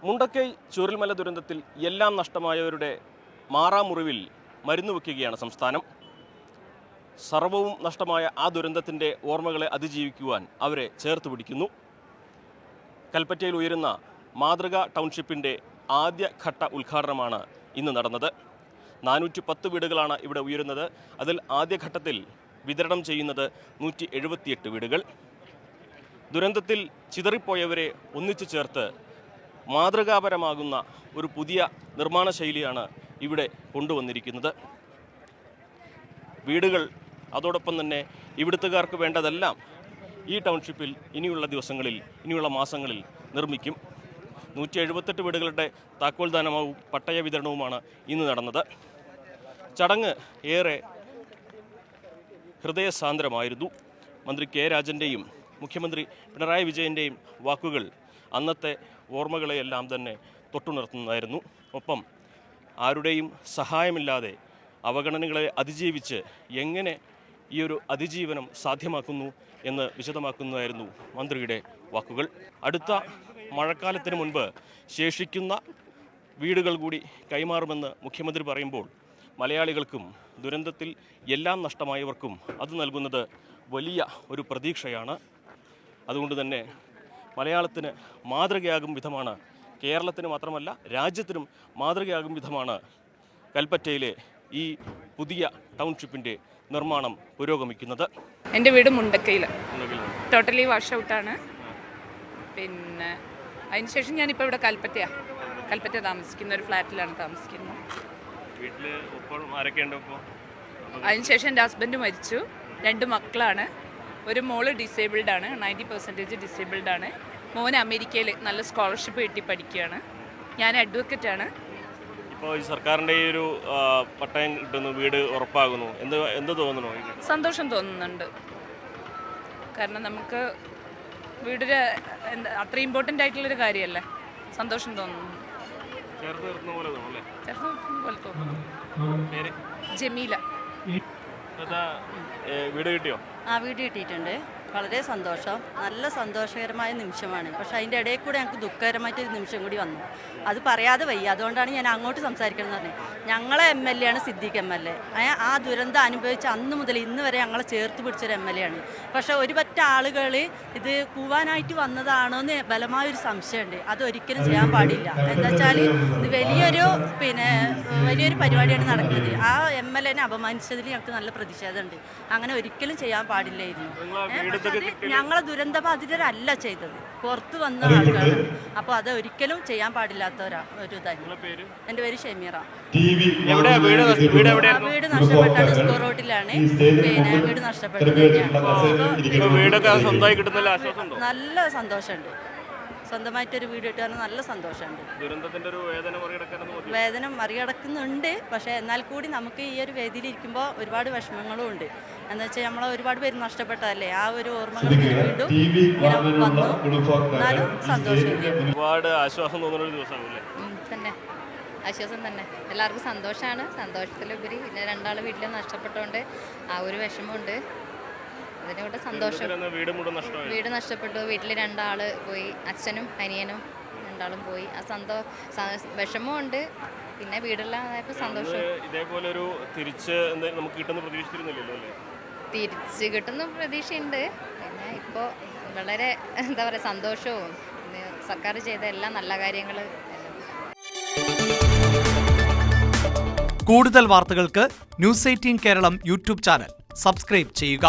മുണ്ടക്കൈ ചൂരൽമല ദുരന്തത്തിൽ എല്ലാം നഷ്ടമായവരുടെ മാറാമുറിവിൽ മരുന്ന് വയ്ക്കുകയാണ് സംസ്ഥാനം. സർവവും നഷ്ടമായ ആ ദുരന്തത്തിൻ്റെ ഓർമ്മകളെ അതിജീവിക്കുവാൻ അവരെ ചേർത്ത് പിടിക്കുന്നു. കൽപ്പറ്റയിൽ ഉയരുന്ന മാതൃക ടൗൺഷിപ്പിൻ്റെ ആദ്യഘട്ട ഉദ്ഘാടനമാണ് ഇന്ന് നടന്നത്. 410 വീടുകളാണ് ഇവിടെ ഉയരുന്നത്. അതിൽ ആദ്യഘട്ടത്തിൽ വിതരണം ചെയ്യുന്നത് 178 വീടുകൾ. ദുരന്തത്തിൽ ചിതറിപ്പോയവരെ ഒന്നിച്ചു ചേർത്ത് മാതൃകാപരമാകുന്ന ഒരു പുതിയ നിർമ്മാണ ശൈലിയാണ് ഇവിടെ കൊണ്ടുവന്നിരിക്കുന്നത്. വീടുകൾ അതോടൊപ്പം തന്നെ ഇവിടുത്തുകാർക്ക് വേണ്ടതെല്ലാം ഈ ടൗൺഷിപ്പിൽ ഇനിയുള്ള ദിവസങ്ങളിൽ, ഇനിയുള്ള മാസങ്ങളിൽ നിർമ്മിക്കും. 178 വീടുകളുടെ താക്കോൽദാനവും പട്ടയ വിതരണവുമാണ് ഇന്ന് നടന്നത്. ചടങ്ങ് ഏറെ ഹൃദയസാന്ദ്രമായിരുന്നു. മന്ത്രി കെ രാജൻ്റെയും മുഖ്യമന്ത്രി പിണറായി വിജയൻ്റെയും വാക്കുകൾ അന്നത്തെ ഓർമ്മകളെയെല്ലാം തന്നെ തൊട്ടുണർത്തുന്നതായിരുന്നു. ഒപ്പം ആരുടെയും സഹായമില്ലാതെ അവഗണനകളെ അതിജീവിച്ച് എങ്ങനെ ഈ ഒരു അതിജീവനം സാധ്യമാക്കുന്നു എന്ന് വിശദമാക്കുന്നതായിരുന്നു മന്ത്രിയുടെ വാക്കുകൾ. അടുത്ത മഴക്കാലത്തിന് മുൻപ് ശേഷിക്കുന്ന വീടുകൾ കൂടി കൈമാറുമെന്ന് മുഖ്യമന്ത്രി പറയുമ്പോൾ മലയാളികൾക്കും ദുരന്തത്തിൽ എല്ലാം നഷ്ടമായവർക്കും അത് നൽകുന്നത് വലിയ ഒരു പ്രതീക്ഷയാണ്. അതുകൊണ്ട് തന്നെ മലയാളത്തിന് മാതൃകയാകും വിധമാണ്, കേരളത്തിന് മാത്രമല്ല രാജ്യത്തിനും മാതൃകയാകും വിധമാണ് കൽപ്പറ്റയിലെ ഈ പുതിയ ടൗൺഷിപ്പിൻ്റെ നിർമ്മാണം പുരോഗമിക്കുന്നത്. എൻ്റെ വീട് മുണ്ടക്കയിൽ, ടോട്ടലി വാഷ് ഔട്ടാണ്. പിന്നെ അതിനുശേഷം ഞാനിപ്പോൾ ഇവിടെ കൽപ്പറ്റ താമസിക്കുന്ന ഒരു ഫ്ലാറ്റിലാണ് താമസിക്കുന്നത്. അതിനുശേഷം എൻ്റെ ഹസ്ബൻഡ് മരിച്ചു. 2 മക്കളാണ്. ഒരു മോള് ഡിസേബിൾഡാണ്, 90% ഡിസേബിൾഡാണ്. മോൻ അമേരിക്കയിൽ നല്ല സ്കോളർഷിപ്പ് കിട്ടി പഠിക്കുകയാണ്. ഞാൻ അഡ്വക്കറ്റാണ്. ഇപ്പോൾ ഈ സർക്കാരിൻ്റെ ഈ ഒരു പട്ടയം കിട്ടുന്നു, വീട് ഉറപ്പാകുന്നു, എന്ത് തോന്നുന്നു? സന്തോഷം തോന്നുന്നുണ്ട്. കാരണം നമുക്ക് വീടൊരു അത്ര ഇമ്പോർട്ടൻ്റ് ആയിട്ടുള്ളൊരു കാര്യമല്ലേ. സന്തോഷം തോന്നുന്നു. പോലെ തോന്നുന്നു. ജമീല. വീട് കിട്ടിയോ? വീട് കിട്ടിയിട്ടുണ്ട്. വളരെ സന്തോഷം. നല്ല സന്തോഷകരമായ നിമിഷമാണ്. പക്ഷേ അതിൻ്റെ ഇടയിൽ കൂടെ ഞങ്ങൾക്ക് ദുഃഖകരമായിട്ടൊരു നിമിഷം കൂടി വന്നു. അത് പറയാതെ വയ്യ. അതുകൊണ്ടാണ് ഞാൻ അങ്ങോട്ട് സംസാരിക്കണമെന്ന് പറഞ്ഞത്. ഞങ്ങളെ MLA ആണ് സിദ്ദീഖ് MLA. ആ ദുരന്തം അനുഭവിച്ച അന്ന് മുതൽ ഇന്ന് വരെ ഞങ്ങളെ ചേർത്ത് പിടിച്ചൊരു MLA ആണ്. പക്ഷേ ഒരുപറ്റ ആളുകൾ ഇത് കൂവാനായിട്ട് വന്നതാണോ എന്ന് ബലമായൊരു സംശയമുണ്ട്. അതൊരിക്കലും ചെയ്യാൻ പാടില്ല. എന്താ വെച്ചാൽ ഇത് വലിയൊരു പരിപാടിയാണ് നടക്കുന്നത്. ആ MLAനെ അപമാനിച്ചതിൽ ഞങ്ങൾക്ക് നല്ല പ്രതിഷേധമുണ്ട്. അങ്ങനെ ഒരിക്കലും ചെയ്യാൻ പാടില്ലായിരുന്നു. ഞങ്ങളെ ദുരന്തബാധിതരല്ല ചെയ്തത്, പുറത്ത് വന്ന ആൾക്കാരാണ്. അപ്പോൾ അത് ഒരിക്കലും ചെയ്യാൻ പാടില്ലാത്ത ഒരു ഇതായിരുന്നു. എൻ്റെ പേര് ഷെമീറ. വീട് നഷ്ടപ്പെട്ടാണ്. സ്കോർ റോഡിലാണ് വീട് നഷ്ടപ്പെട്ടത്. നല്ല സന്തോഷമുണ്ട്. സ്വന്തമായിട്ടൊരു വീട് കിട്ടാൻ നല്ല സന്തോഷമുണ്ട്. വേദന മറികടക്കുന്നുണ്ട്. പക്ഷേ എന്നാൽ കൂടി നമുക്ക് ഈ ഒരു വേദിയിൽ ഇരിക്കുമ്പോൾ ഒരുപാട് വിഷമങ്ങളും ഉണ്ട്. എന്താ വെച്ചാൽ നമ്മളെ ഒരുപാട് പേര് നഷ്ടപ്പെട്ടതല്ലേ, ആ ഒരു ഓർമ്മകൾ വീണ്ടും വന്നു. എന്നാലും സന്തോഷമില്ല. ഒരുപാട് ആശ്വാസം തോന്നുന്ന ഒരു ദിവസമാണല്ലേ? തന്നെ ആശ്വാസം തന്നെ. എല്ലാവർക്കും സന്തോഷമാണ്. സന്തോഷത്തിലുപരി പിന്നെ 2 വീട്ടിൽ നഷ്ടപ്പെട്ടുകൊണ്ട് ആ ഒരു വിഷമമുണ്ട്. അതിനോട് സന്തോഷം. വീട് നഷ്ടപ്പെട്ടു. വീട്ടിൽ 2 പോയി. അച്ഛനും അനിയനും 2 പോയി. ആ വിഷമമുണ്ട്. പിന്നെ വീടെല്ലാം ആയപ്പോൾ സന്തോഷം. ഇതേപോലെ ഒരു തിരിച്ച് നമുക്ക് കിട്ടുന്ന പ്രതീക്ഷിച്ചിരുന്നില്ലല്ലോ അല്ലേ? തിരിച്ച് കിട്ടുന്ന പ്രതീക്ഷയുണ്ട്. പിന്നെ ഇപ്പോൾ വളരെ എന്താ പറയുക, സന്തോഷവും സർക്കാർ ചെയ്ത എല്ലാ നല്ല കാര്യങ്ങൾ. കൂടുതൽ വാർത്തകൾക്ക് News 18 Keralam YouTube channel subscribe ചെയ്യുക.